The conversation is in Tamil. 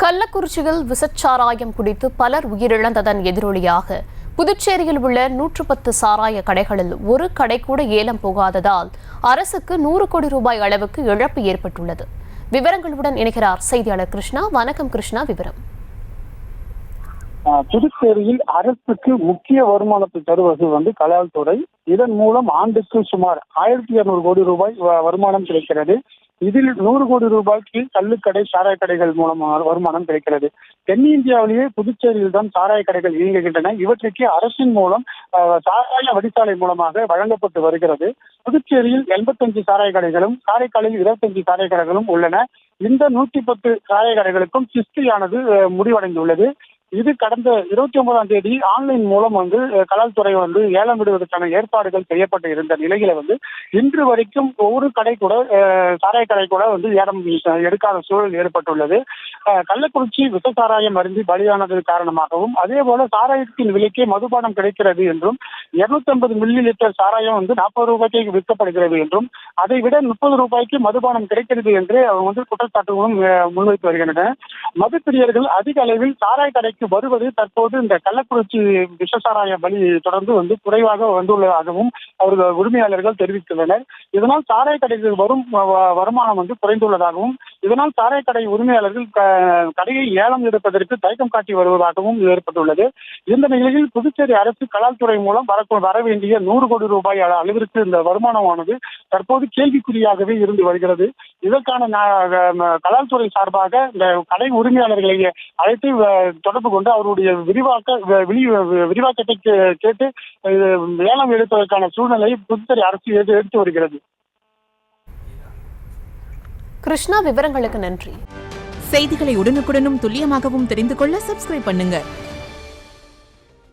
கள்ளக்குறிச்சியில் விசச்சாராயம் குடித்து பலர் உயிரிழந்ததன் எதிரொலியாக புதுச்சேரியில் உள்ள 110 சாராய கடைகளில் ஒரு கடை கூட ஏலம் போகாததால் அரசுக்கு 100 கோடி ரூபாய் அளவுக்கு இழப்பு ஏற்பட்டுள்ளது. விவரங்களுடன் இணைகிறார் செய்தியாளர் கிருஷ்ணா. வணக்கம் கிருஷ்ணா, விவரம். புதுச்சேரியில் அரசுக்கு முக்கிய வருமானத்தை தருவது கலால்துறை. இதன் மூலம் ஆண்டுக்கு சுமார் 1200 கோடி ரூபாய் வருமானம் கிடைக்கிறது. இதில் 100 கோடி ரூபாய்க்கு கள்ளுக்கடை, சாராய கடைகள் மூலம் வருமானம் கிடைக்கிறது. தென்னிந்தியாவிலேயே புதுச்சேரியில் தான் சாராய கடைகள் இயங்குகின்றன. இவற்றுக்கு அரசின் மூலம் சாராய வடிசாலை மூலமாக வழங்கப்பட்டு வருகிறது. புதுச்சேரியில் 85 சாராய கடைகளும், காரைக்காலில் 25 சாராய கடைகளும் உள்ளன. இந்த 110 சாராய கடைகளுக்கும் கிஸ்தியானது முடிவடைந்துள்ளது. இது கடந்த 29ஆம் தேதி ஆன்லைன் மூலம் கலால்துறை ஏலம் விடுவதற்கான ஏற்பாடுகள் செய்யப்பட்டு இருந்த நிலையில இன்று வரைக்கும் ஒரு கடை கூட, சாராய கடை கூட ஏலம் எடுக்காத சூழல் ஏற்பட்டுள்ளது. கள்ளக்குறிச்சி விச சாராயம் அருந்தி பலியானது காரணமாகவும், அதே போல சாராயத்தின் விலைக்கே மதுபானம் கிடைக்கிறது என்றும், 250 மில்லி லிட்டர் சாராயம் 40 ரூபாய்க்கு விற்கப்படுகிறது என்றும், அதை விட 30 ரூபாய்க்கு மதுபானம் கிடைக்கிறது என்று அவங்க குற்றச்சாட்டுகளும் முன்வைத்து வருகின்றனர். மதுப்பிரியர்கள் அதிக அளவில் சாராய கடைக்கு வருவது தற்போது இந்த கள்ளக்குறிச்சி விஷசாராய பலி தொடர்ந்து குறைவாக வந்துள்ளதாகவும் அவர்கள் உரிமையாளர்கள் தெரிவித்துள்ளனர். இதனால் சாராய கடைக்கு வரும் வருமானம் குறைந்துள்ளதாகவும், இதனால் சாராய கடை உரிமையாளர்கள் கடையை ஏலம் எடுப்பதற்கு தயக்கம் காட்டி வருவதாகவும் ஏற்பட்டுள்ளது. இந்த நிலையில் புதுச்சேரி அரசு கலால்துறை மூலம் வர வேண்டிய 100 கோடி ரூபாய் அளவிற்கு இந்த வருமானமானது தற்போது கேள்விக்குறியாகவே இருந்து வருகிறது. இதற்கான கலால்துறை சார்பாக இந்த கடை உரிமையாளர்களை அழைத்து தொடர்பு கொண்டு அவருடைய விரிவாக்கத்தை கேட்டு ஏலம் எடுப்பதற்கான சூழ்நிலை புதுச்சேரி அரசு எடுத்து வருகிறது. கிருஷ்ணா, விவரங்களுக்கு நன்றி. செய்திகளை உடனுக்குடனும் துல்லியமாகவும் தெரிந்து கொள்ள சப்ஸ்கிரைப் பண்ணுங்க.